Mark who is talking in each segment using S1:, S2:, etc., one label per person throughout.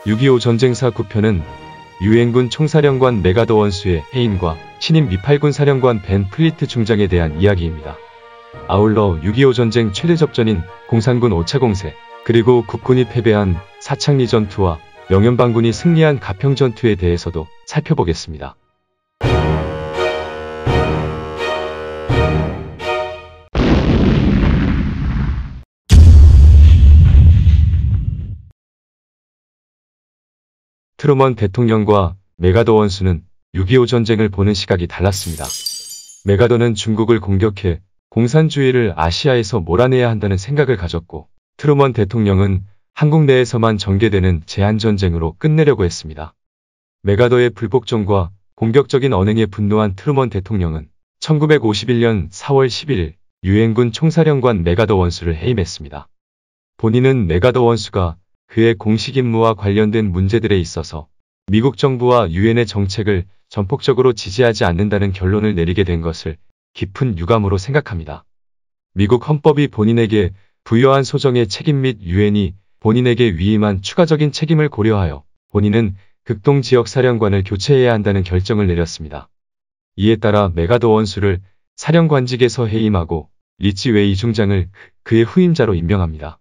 S1: 6.25 전쟁사 9편은 유엔군 총사령관 메가더 원수의 해임과 신임 미8군 사령관 벤 플리트 중장에 대한 이야기입니다. 아울러 6.25 전쟁 최대 접전인 공산군 5차 공세, 그리고 국군이 패배한 사창리 전투와 영연방군이 승리한 가평 전투에 대해서도 살펴보겠습니다. 트루먼 대통령과 메가더 원수는 6.25 전쟁을 보는 시각이 달랐습니다. 메가더는 중국을 공격해 공산주의를 아시아에서 몰아내야 한다는 생각을 가졌고, 트루먼 대통령은 한국 내에서만 전개되는 제한전쟁으로 끝내려고 했습니다. 메가더의 불복종과 공격적인 언행에 분노한 트루먼 대통령은 1951년 4월 11일 유엔군 총사령관 메가더 원수를 해임했습니다. 본인은 메가더 원수가 그의 공식 임무와 관련된 문제들에 있어서 미국 정부와 유엔의 정책을 전폭적으로 지지하지 않는다는 결론을 내리게 된 것을 깊은 유감으로 생각합니다. 미국 헌법이 본인에게 부여한 소정의 책임 및 유엔이 본인에게 위임한 추가적인 책임을 고려하여 본인은 극동지역 사령관을 교체해야 한다는 결정을 내렸습니다. 이에 따라 메가더 원수를 사령관직에서 해임하고 리치 웨이 중장을 그의 후임자로 임명합니다.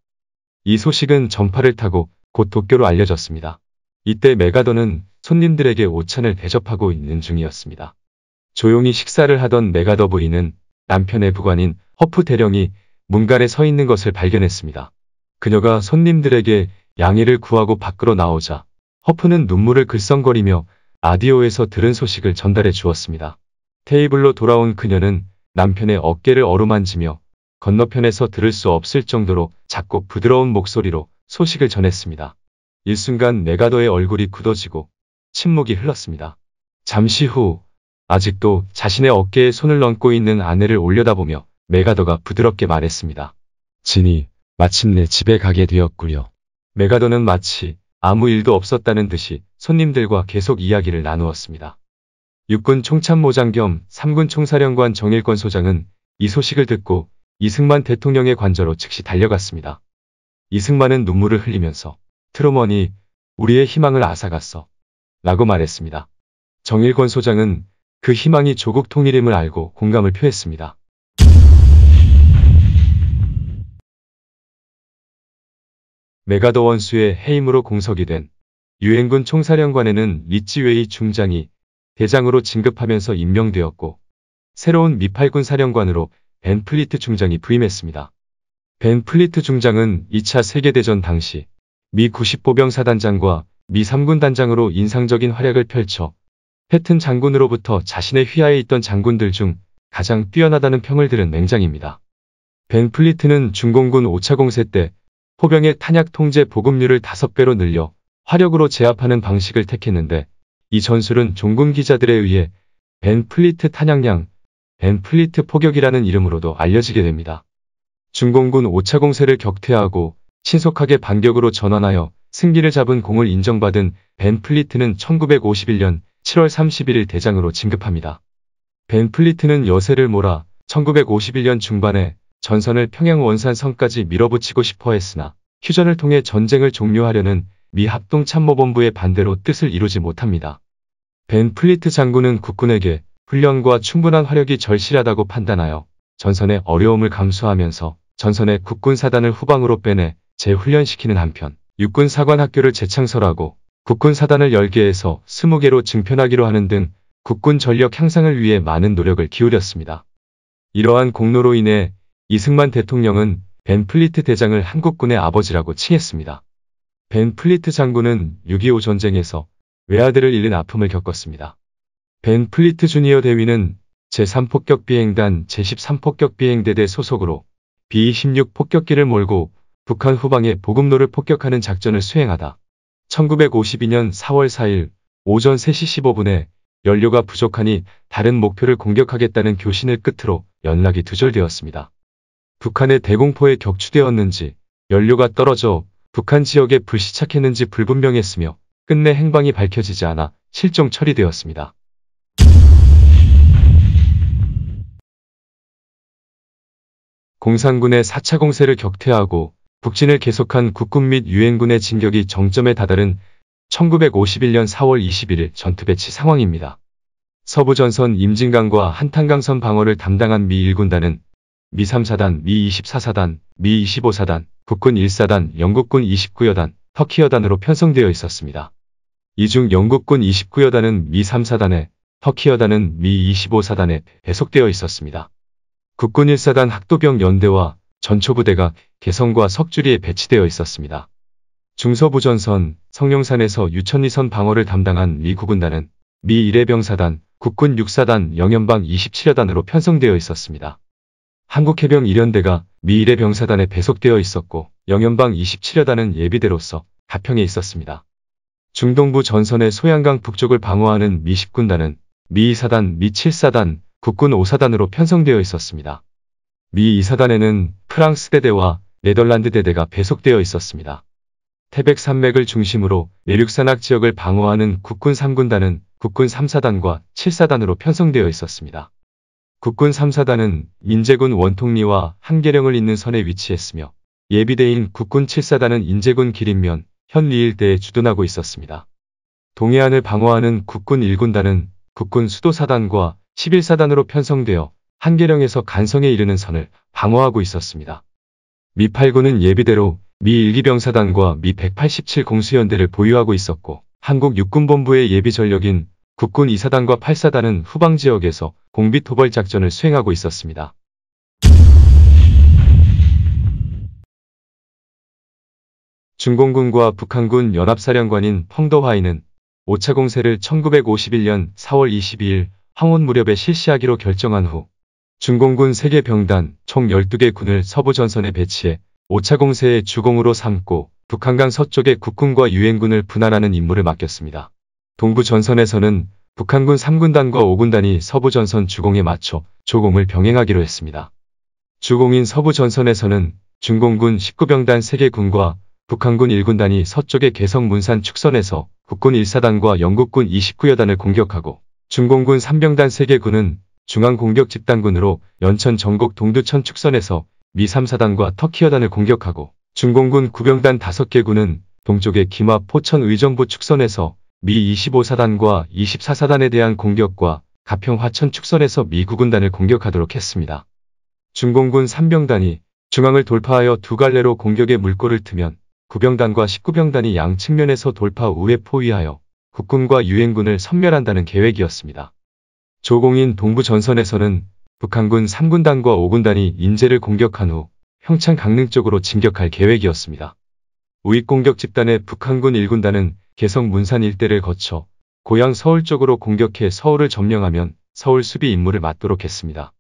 S1: 이 소식은 전파를 타고 곧 도쿄로 알려졌습니다. 이때 메가더는 손님들에게 오찬을 대접하고 있는 중이었습니다. 조용히 식사를 하던 메가더 부인은 남편의 부관인 허프 대령이 문간에 서 있는 것을 발견했습니다. 그녀가 손님들에게 양해를 구하고 밖으로 나오자 허프는 눈물을 글썽거리며 라디오에서 들은 소식을 전달해 주었습니다. 테이블로 돌아온 그녀는 남편의 어깨를 어루만지며 건너편에서 들을 수 없을 정도로 작고 부드러운 목소리로 소식을 전했습니다. 일순간 메가더의 얼굴이 굳어지고 침묵이 흘렀습니다. 잠시 후 아직도 자신의 어깨에 손을 얹고 있는 아내를 올려다보며 메가더가 부드럽게 말했습니다. 진이 마침내 집에 가게 되었구려. 메가더는 마치 아무 일도 없었다는 듯이 손님들과 계속 이야기를 나누었습니다. 육군 총참모장 겸 3군 총사령관 정일권 소장은 이 소식을 듣고 이승만 대통령의 관저로 즉시 달려갔습니다. 이승만은 눈물을 흘리면서 트루먼이 우리의 희망을 앗아갔어 라고 말했습니다. 정일권 소장은 그 희망이 조국 통일임을 알고 공감을 표했습니다. 메가더 원수의 해임으로 공석이 된 유엔군 총사령관에는 리치 웨이 중장이 대장으로 진급하면서 임명되었고, 새로운 미8군 사령관으로 벤 플리트 중장이 부임했습니다. 벤 플리트 중장은 2차 세계대전 당시 미 90보병 사단장과 미 3군 단장으로 인상적인 활약을 펼쳐 패튼 장군으로부터 자신의 휘하에 있던 장군들 중 가장 뛰어나다는 평을 들은 맹장입니다. 벤 플리트는 중공군 5차 공세 때 포병의 탄약 통제 보급률을 5배로 늘려 화력으로 제압하는 방식을 택했는데, 이 전술은 종군 기자들에 의해 벤 플리트 탄약량, 벤 플리트 포격이라는 이름으로도 알려지게 됩니다. 중공군 5차 공세를 격퇴하고 신속하게 반격으로 전환하여 승기를 잡은 공을 인정받은 벤 플리트는 1951년 7월 31일 대장으로 진급합니다. 벤 플리트는 여세를 몰아 1951년 중반에 전선을 평양 원산선까지 밀어붙이고 싶어 했으나 휴전을 통해 전쟁을 종료하려는 미 합동참모본부의 반대로 뜻을 이루지 못합니다. 벤 플리트 장군은 국군에게 훈련과 충분한 화력이 절실하다고 판단하여 전선의 어려움을 감수하면서 전선의 국군 사단을 후방으로 빼내 재훈련시키는 한편 육군 사관학교를 재창설하고 국군 사단을 10개에서 20개로 증편하기로 하는 등 국군 전력 향상을 위해 많은 노력을 기울였습니다. 이러한 공로로 인해 이승만 대통령은 벤 플리트 대장을 한국군의 아버지라고 칭했습니다. 벤 플리트 장군은 6.25 전쟁에서 외아들을 잃는 아픔을 겪었습니다. 벤 플리트 주니어 대위는 제3폭격비행단 제13폭격비행대대 소속으로 B-26 폭격기를 몰고 북한 후방의 보급로를 폭격하는 작전을 수행하다 1952년 4월 4일 오전 3시 15분에 연료가 부족하니 다른 목표를 공격하겠다는 교신을 끝으로 연락이 두절되었습니다. 북한의 대공포에 격추되었는지 연료가 떨어져 북한 지역에 불시착했는지 불분명했으며 끝내 행방이 밝혀지지 않아 실종 처리되었습니다. 공산군의 4차 공세를 격퇴하고 북진을 계속한 국군 및 유엔군의 진격이 정점에 다다른 1951년 4월 21일 전투 배치 상황입니다. 서부전선 임진강과 한탄강선 방어를 담당한 미 1군단은 미 3사단, 미 24사단, 미 25사단, 국군 1사단, 영국군 29여단, 터키여단으로 편성되어 있었습니다. 이 중 영국군 29여단은 미 3사단에, 터키여단은 미 25사단에 배속되어 있었습니다. 국군 1사단 학도병 연대와 전초부대가 개성과 석주리에 배치되어 있었습니다. 중서부전선 성룡산에서 유천리선 방어를 담당한 미 9군단은 미 1회 병사단, 국군 6사단, 영연방 27여단으로 편성되어 있었습니다. 한국해병 1연대가 미 1회 병사단에 배속되어 있었고 영연방 27여단은 예비대로서 가평에 있었습니다. 중동부 전선의 소양강 북쪽을 방어하는 미 10군단은 미 2사단, 미 7사단, 국군 5사단으로 편성되어 있었습니다. 미 2사단에는 프랑스 대대와 네덜란드 대대가 배속되어 있었습니다. 태백 산맥을 중심으로 내륙산악 지역을 방어하는 국군 3군단은 국군 3사단과 7사단으로 편성되어 있었습니다. 국군 3사단은 인제군 원통리와 한계령을 잇는 선에 위치했으며 예비대인 국군 7사단은 인제군 기린면, 현리 일대에 주둔하고 있었습니다. 동해안을 방어하는 국군 1군단은 국군 수도사단과 11사단으로 편성되어 한계령에서 간성에 이르는 선을 방어하고 있었습니다. 미 8군은 예비대로 미 1기병사단과 미 187 공수연대를 보유하고 있었고 한국 육군본부의 예비 전력인 국군 2사단과 8사단은 후방지역에서 공비토벌 작전을 수행하고 있었습니다. 중공군과 북한군 연합사령관인 펑더화이는 5차 공세를 1951년 4월 22일 황혼 무렵에 실시하기로 결정한 후 중공군 3개 병단 총 12개 군을 서부전선에 배치해 5차 공세의 주공으로 삼고 북한강 서쪽의 국군과 유엔군을 분할하는 임무를 맡겼습니다. 동부전선에서는 북한군 3군단과 5군단이 서부전선 주공에 맞춰 조공을 병행하기로 했습니다. 주공인 서부전선에서는 중공군 19병단 3개 군과 북한군 1군단이 서쪽의 개성 문산 축선에서 국군 1사단과 영국군 29여단을 공격하고 중공군 3병단 3개 군은 중앙공격집단군으로 연천 전곡 동두천 축선에서 미 3사단과 터키여단을 공격하고 중공군 9병단 5개 군은 동쪽의 김화 포천 의정부 축선에서 미 25사단과 24사단에 대한 공격과 가평 화천 축선에서 미 9군단을 공격하도록 했습니다. 중공군 3병단이 중앙을 돌파하여 두 갈래로 공격의 물꼬를 트면 9병단과 19병단이 양 측면에서 돌파 우회 포위하여 국군과 유엔군을 섬멸한다는 계획이었습니다. 조공인 동부전선에서는 북한군 3군단과 5군단이 인제를 공격한 후 평창 강릉 쪽으로 진격할 계획이었습니다. 우익공격 집단의 북한군 1군단은 개성 문산 일대를 거쳐 고향 서울 쪽으로 공격해 서울을 점령하면 서울 수비 임무를 맡도록 했습니다.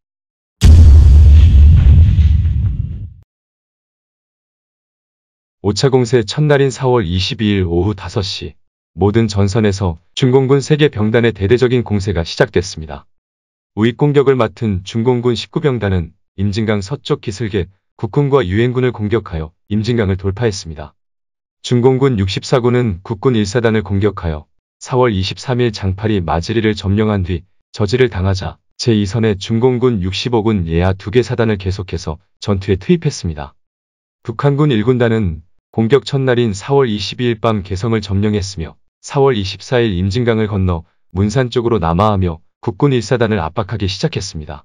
S1: (5차) 공세 첫날인 4월 22일 오후 5시 모든 전선에서 중공군 3개 병단의 대대적인 공세가 시작됐습니다. 우익공격을 맡은 중공군 19병단은 임진강 서쪽 기슭에 국군과 유엔군을 공격하여 임진강을 돌파했습니다. 중공군 64군은 국군 1사단을 공격하여 4월 23일 장파리 마지리를 점령한 뒤 저지를 당하자 제2선의 중공군 65군 예하 2개 사단을 계속해서 전투에 투입했습니다. 북한군 1군단은 공격 첫날인 4월 22일 밤 개성을 점령했으며 4월 24일 임진강을 건너 문산 쪽으로 남하하며 국군 1사단을 압박하기 시작했습니다.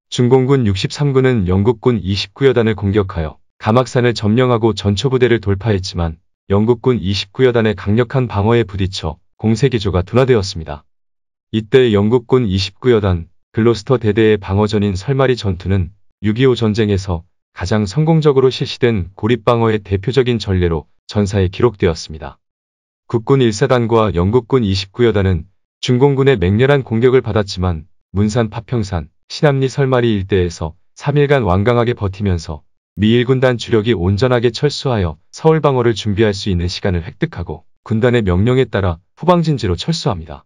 S1: 중공군 63군은 영국군 29여단을 공격하여 가막산을 점령하고 전초부대를 돌파했지만 영국군 29여단의 강력한 방어에 부딪혀 공세기조가 둔화되었습니다. 이때 영국군 29여단 글로스터 대대의 방어전인 설마리 전투는 6.25 전쟁에서 가장 성공적으로 실시된 고립방어의 대표적인 전례로 전사에 기록되었습니다. 국군 1사단과 영국군 29여단은 중공군의 맹렬한 공격을 받았지만 문산 파평산, 신암리 설마리 일대에서 3일간 완강하게 버티면서 미 1군단 주력이 온전하게 철수하여 서울 방어를 준비할 수 있는 시간을 획득하고 군단의 명령에 따라 후방진지로 철수합니다.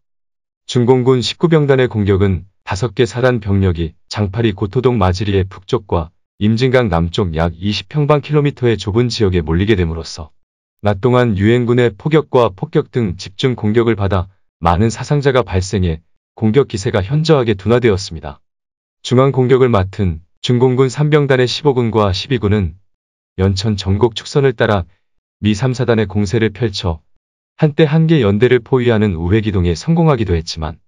S1: 중공군 19병단의 공격은 5개 사단 병력이 장파리 고토동 마지리의 북쪽과 임진강 남쪽 약 20평방킬로미터의 좁은 지역에 몰리게 됨으로써 낮 동안 유엔군의 포격과 폭격 등 집중 공격을 받아 많은 사상자가 발생해 공격 기세가 현저하게 둔화되었습니다. 중앙 공격을 맡은 중공군 3병단의 15군과 12군은 연천 전곡 축선을 따라 미 3사단의 공세를 펼쳐 한때 한개 연대를 포위하는 우회기동에 성공하기도 했지만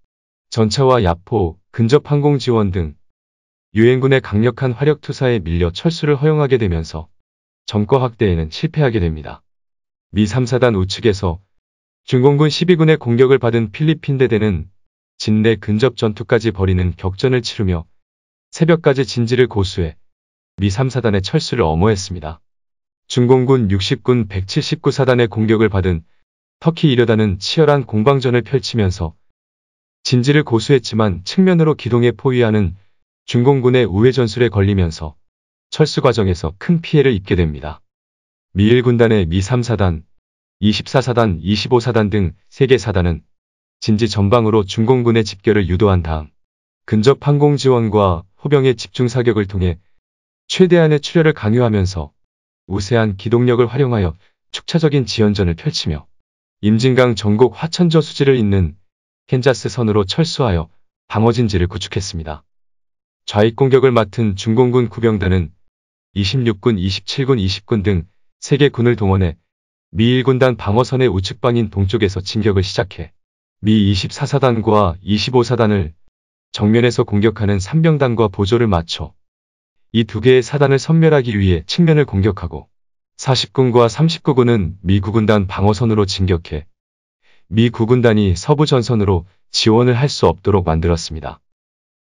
S1: 전차와 야포, 근접 항공 지원 등 유엔군의 강력한 화력 투사에 밀려 철수를 허용하게 되면서 점거 확대에는 실패하게 됩니다. 미 3사단 우측에서 중공군 12군의 공격을 받은 필리핀 대대는 진내 근접 전투까지 벌이는 격전을 치르며 새벽까지 진지를 고수해 미 3사단의 철수를 엄호했습니다. 중공군 60군 179사단의 공격을 받은 터키 이려다는 치열한 공방전을 펼치면서 진지를 고수했지만 측면으로 기동에 포위하는 중공군의 우회 전술에 걸리면서 철수 과정에서 큰 피해를 입게 됩니다. 미 1군단의 미 3사단, 24사단, 25사단 등 3개 사단은 진지 전방으로 중공군의 집결을 유도한 다음 근접 항공 지원과 호병의 집중 사격을 통해 최대한의 출혈을 강요하면서 우세한 기동력을 활용하여 축차적인 지연전을 펼치며 임진강 전곡 화천저 수지를 잇는 캔자스 선으로 철수하여 방어진지를 구축했습니다. 좌익 공격을 맡은 중공군 구병단은 26군, 27군, 20군 등 3개 군을 동원해 미 1군단 방어선의 우측방인 동쪽에서 진격을 시작해 미 24사단과 25사단을 정면에서 공격하는 3병단과 보조를 맞춰 이 두 개의 사단을 섬멸하기 위해 측면을 공격하고 40군과 39군은 미 9군단 방어선으로 진격해 미 9군단이 서부 전선으로 지원을 할 수 없도록 만들었습니다.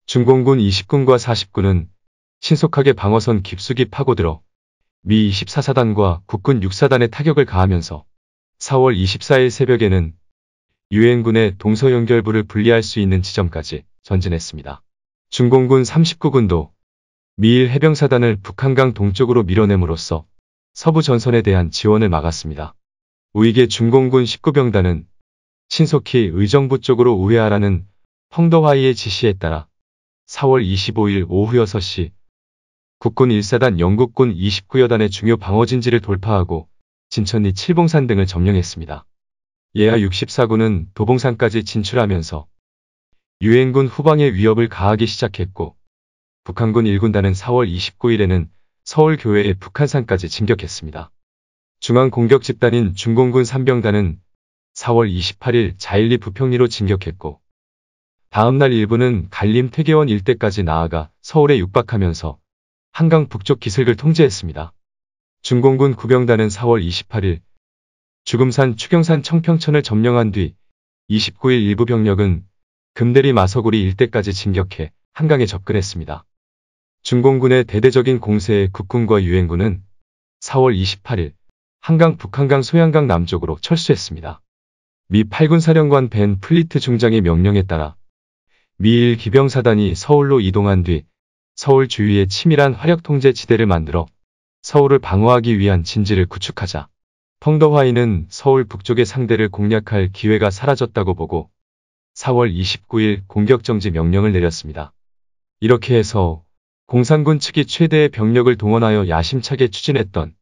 S1: 중공군 20군과 40군은 신속하게 방어선 깊숙이 파고들어 미 24사단과 국군 6사단의 타격을 가하면서 4월 24일 새벽에는 유엔군의 동서연결부를 분리할 수 있는 지점까지 전진했습니다. 중공군 39군도 미일 해병사단을 북한강 동쪽으로 밀어냄으로써 서부 전선에 대한 지원을 막았습니다. 우익의 중공군 19병단은 신속히 의정부 쪽으로 우회하라는 펑더화이의 지시에 따라 4월 25일 오후 6시 국군 1사단 영국군 29여단의 중요 방어진지를 돌파하고 진천리 칠봉산 등을 점령했습니다. 예하 64군은 도봉산까지 진출하면서 유엔군 후방의 위협을 가하기 시작했고 북한군 1군단은 4월 29일에는 서울교외의 북한산까지 진격했습니다. 중앙공격 집단인 중공군 3병단은 4월 28일 자일리 부평리로 진격했고 다음날 일부는 갈림 퇴계원 일대까지 나아가 서울에 육박하면서 한강 북쪽 기슭을 통제했습니다. 중공군 9병단은 4월 28일 주금산 추경산 청평천을 점령한 뒤 29일 일부 병력은 금대리 마서구리 일대까지 진격해 한강에 접근했습니다. 중공군의 대대적인 공세에 국군과 유엔군은 4월 28일 한강 북한강 소양강 남쪽으로 철수했습니다. 미 8군 사령관 벤 플리트 중장의 명령에 따라 미 1기병사단이 서울로 이동한 뒤 서울 주위에 치밀한 화력 통제 지대를 만들어 서울을 방어하기 위한 진지를 구축하자 펑더화이는 서울 북쪽의 상대를 공략할 기회가 사라졌다고 보고 4월 29일 공격정지 명령을 내렸습니다. 이렇게 해서 공산군 측이 최대의 병력을 동원하여 야심차게 추진했던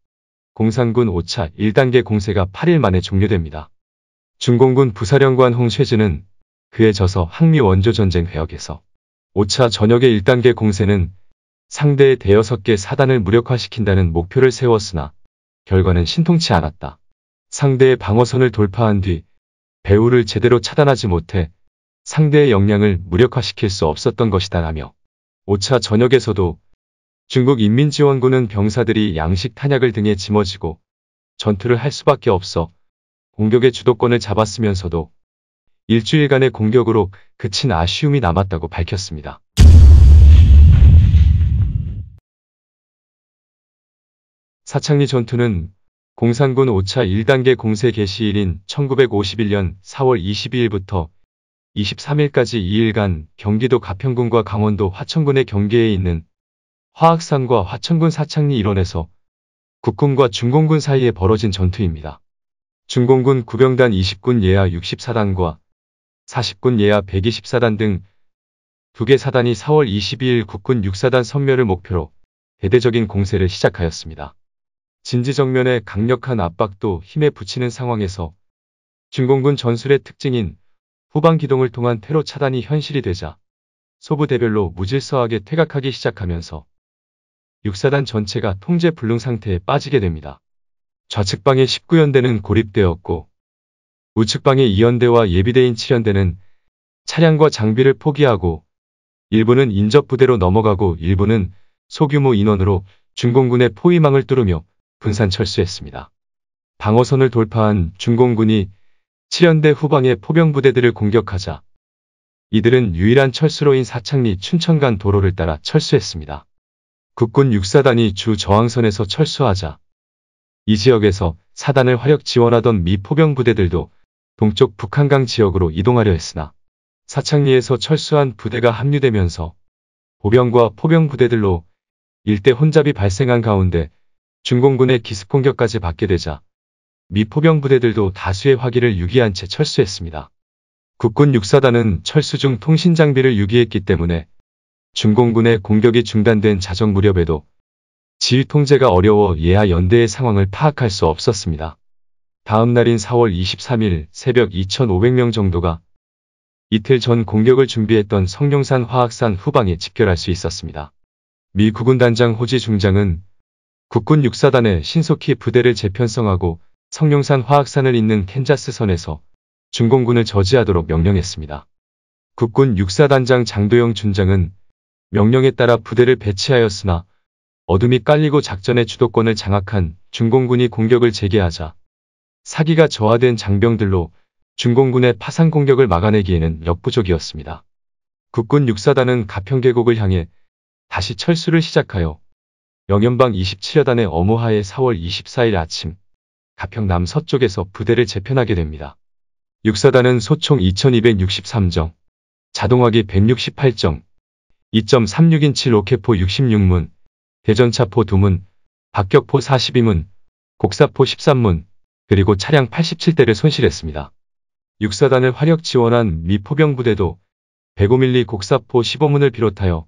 S1: 공산군 5차 1단계 공세가 8일 만에 종료됩니다. 중공군 부사령관 홍쉐즈는 그에 져서 항미 원조전쟁 회역에서 5차 전역의 1단계 공세는 상대의 대여섯 개 사단을 무력화시킨다는 목표를 세웠으나 결과는 신통치 않았다. 상대의 방어선을 돌파한 뒤 배후를 제대로 차단하지 못해 상대의 역량을 무력화시킬 수 없었던 것이다 라며 5차 전역에서도 중국 인민지원군은 병사들이 양식 탄약을 등에 짊어지고 전투를 할 수밖에 없어 공격의 주도권을 잡았으면서도 일주일간의 공격으로 그친 아쉬움이 남았다고 밝혔습니다. 사창리 전투는 공산군 5차 1단계 공세 개시일인 1951년 4월 22일부터 23일까지 2일간 경기도 가평군과 강원도 화천군의 경계에 있는 화학산과 화천군 사창리 일원에서 국군과 중공군 사이에 벌어진 전투입니다. 중공군 구병단 20군 예하 64단과 40군 예하 124단 등 두 개 사단이 4월 22일 국군 6사단 섬멸을 목표로 대대적인 공세를 시작하였습니다. 진지 정면에 강력한 압박도 힘에 붙이는 상황에서 중공군 전술의 특징인 후방 기동을 통한 테러 차단이 현실이 되자 소부대별로 무질서하게 퇴각하기 시작하면서 6사단 전체가 통제 불능 상태에 빠지게 됩니다. 좌측방의 19연대는 고립되었고 우측방의 2연대와 예비대인 7연대는 차량과 장비를 포기하고 일부는 인접부대로 넘어가고 일부는 소규모 인원으로 중공군의 포위망을 뚫으며 분산 철수했습니다. 방어선을 돌파한 중공군이 7연대 후방의 포병부대들을 공격하자 이들은 유일한 철수로인 사창리 춘천 간 도로를 따라 철수했습니다. 국군 6사단이 주 저항선에서 철수하자 이 지역에서 사단을 화력 지원하던 미 포병부대들도 동쪽 북한강 지역으로 이동하려 했으나 사창리에서 철수한 부대가 합류되면서 보병과 포병부대들로 일대 혼잡이 발생한 가운데 중공군의 기습 공격까지 받게 되자 미 포병부대들도 다수의 화기를 유기한 채 철수했습니다. 국군 6사단은 철수 중 통신 장비를 유기했기 때문에 중공군의 공격이 중단된 자정 무렵에도 지휘 통제가 어려워 예하 연대의 상황을 파악할 수 없었습니다. 다음 날인 4월 23일 새벽 2,500명 정도가 이틀 전 공격을 준비했던 성룡산 화학산 후방에 집결할 수 있었습니다. 미 구군단장 호지 중장은 국군 6사단에 신속히 부대를 재편성하고 성룡산 화학산을 잇는 캔자스선에서 중공군을 저지하도록 명령했습니다. 국군 6사단장 장도영 준장은 명령에 따라 부대를 배치하였으나 어둠이 깔리고 작전의 주도권을 장악한 중공군이 공격을 재개하자 사기가 저하된 장병들로 중공군의 파상 공격을 막아내기에는 역부족이었습니다. 국군 6사단은 가평계곡을 향해 다시 철수를 시작하여 영연방 27여단의 엄호하에 4월 24일 아침 가평 남서쪽에서 부대를 재편하게 됩니다. 6사단은 소총 2263정, 자동화기 168정, 2.36인치 로켓포 66문, 대전차포 2문, 박격포 42문, 곡사포 13문, 그리고 차량 87대를 손실했습니다. 6사단을 화력 지원한 미 포병부대도 105mm 곡사포 15문을 비롯하여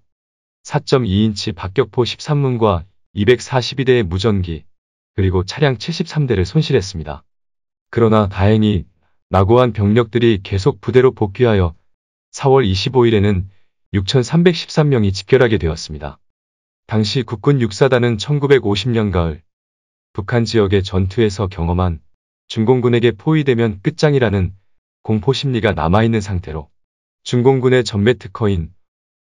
S1: 4.2인치 박격포 13문과 242대의 무전기, 그리고 차량 73대를 손실했습니다. 그러나 다행히 낙오한 병력들이 계속 부대로 복귀하여 4월 25일에는 6,313명이 집결하게 되었습니다. 당시 국군 6사단은 1950년 가을 북한 지역의 전투에서 경험한 중공군에게 포위되면 끝장이라는 공포심리가 남아있는 상태로 중공군의 전매 특허인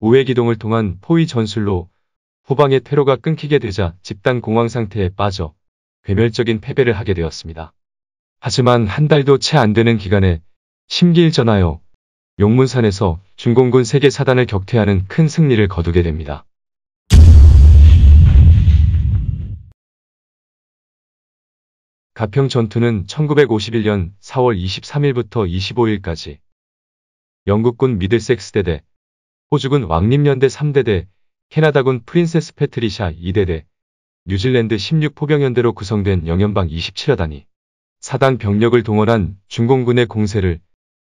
S1: 우회기동을 통한 포위 전술로 후방의 퇴로가 끊기게 되자 집단 공황 상태에 빠져 괴멸적인 패배를 하게 되었습니다. 하지만 한 달도 채 안 되는 기간에 심기일전하여 용문산에서 중공군 세계 사단을 격퇴하는 큰 승리를 거두게 됩니다. 가평 전투는 1951년 4월 23일부터 25일까지 영국군 미들섹스 대대, 호주군 왕립연대 3대대, 캐나다군 프린세스 패트리샤 2대대, 뉴질랜드 16포병연대로 구성된 영연방 27여단이 사단 병력을 동원한 중공군의 공세를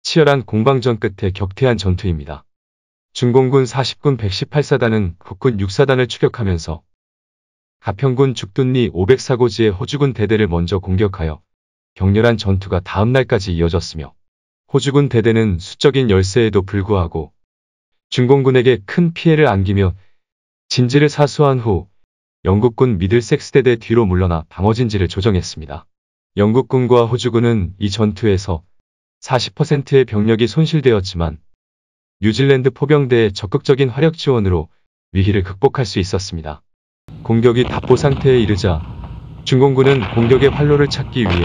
S1: 치열한 공방전 끝에 격퇴한 전투입니다. 중공군 40군 118사단은 국군 6사단을 추격하면서 가평군 죽둔리 504고지의 호주군 대대를 먼저 공격하여 격렬한 전투가 다음 날까지 이어졌으며 호주군 대대는 수적인 열세에도 불구하고 중공군에게 큰 피해를 안기며 진지를 사수한 후 영국군 미들섹스 대대 뒤로 물러나 방어진지를 조정했습니다. 영국군과 호주군은 이 전투에서 40%의 병력이 손실되었지만 뉴질랜드 포병대의 적극적인 화력 지원으로 위기를 극복할 수 있었습니다. 공격이 답보 상태에 이르자 중공군은 공격의 활로를 찾기 위해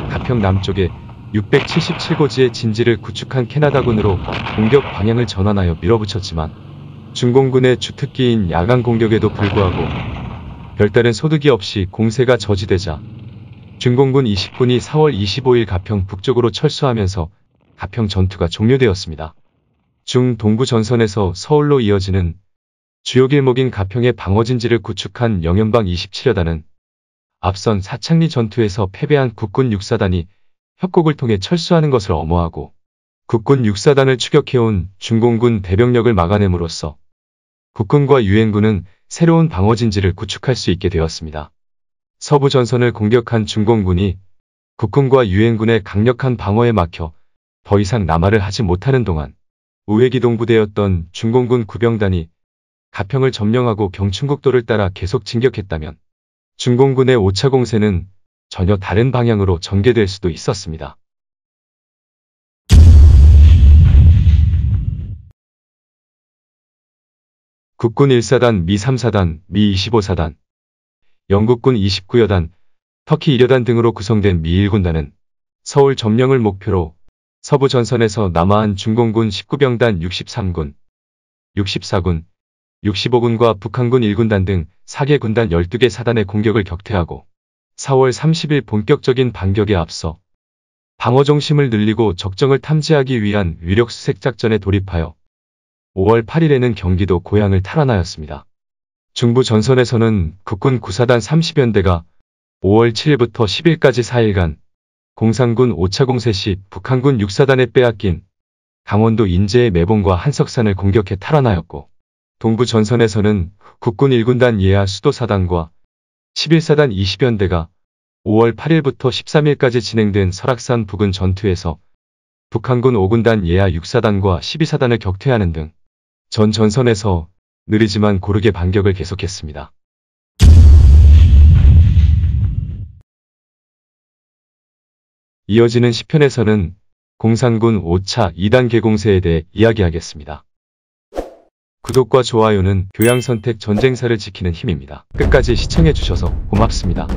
S1: 가평 남쪽에 677고지의 진지를 구축한 캐나다군으로 공격 방향을 전환하여 밀어붙였지만 중공군의 주특기인 야간 공격에도 불구하고 별다른 소득이 없이 공세가 저지되자 중공군 20군이 4월 25일 가평 북쪽으로 철수하면서 가평 전투가 종료되었습니다. 중동부 전선에서 서울로 이어지는 주요 길목인 가평의 방어진지를 구축한 영연방 27여단은 앞선 사창리 전투에서 패배한 국군 6사단이 협곡을 통해 철수하는 것을 엄호하고 국군 6사단을 추격해온 중공군 대병력을 막아냄으로써 국군과 유엔군은 새로운 방어진지를 구축할 수 있게 되었습니다. 서부 전선을 공격한 중공군이 국군과 유엔군의 강력한 방어에 막혀 더 이상 남하를 하지 못하는 동안 우회기동부대였던 중공군 구병단이 가평을 점령하고 경춘국도를 따라 계속 진격했다면 중공군의 5차 공세는 전혀 다른 방향으로 전개될 수도 있었습니다. 국군 1사단, 미 3사단, 미 25사단, 영국군 29여단, 터키 1여단 등으로 구성된 미 1군단은 서울 점령을 목표로 서부 전선에서 남하한 중공군 19병단 63군, 64군, 65군과 북한군 1군단 등 4개 군단 12개 사단의 공격을 격퇴하고 4월 30일 본격적인 반격에 앞서 방어 중심을 늘리고 적정을 탐지하기 위한 위력 수색 작전에 돌입하여 5월 8일에는 경기도 고양을 탈환하였습니다. 중부 전선에서는 국군 9사단 30연대가 5월 7일부터 10일까지 4일간 공산군 5차 공세 시 북한군 6사단에 빼앗긴 강원도 인제의 매봉과 한석산을 공격해 탈환하였고, 동부 전선에서는 국군 1군단 예하 수도사단과 11사단 20연대가 5월 8일부터 13일까지 진행된 설악산 부근 전투에서 북한군 5군단 예하 6사단과 12사단을 격퇴하는 등 전 전선에서 느리지만 고르게 반격을 계속했습니다. 이어지는 10편에서는 공산군 5차 2단 개공세에 대해 이야기하겠습니다. 구독과 좋아요는 교양선택 전쟁사를 지키는 힘입니다. 끝까지 시청해주셔서 고맙습니다.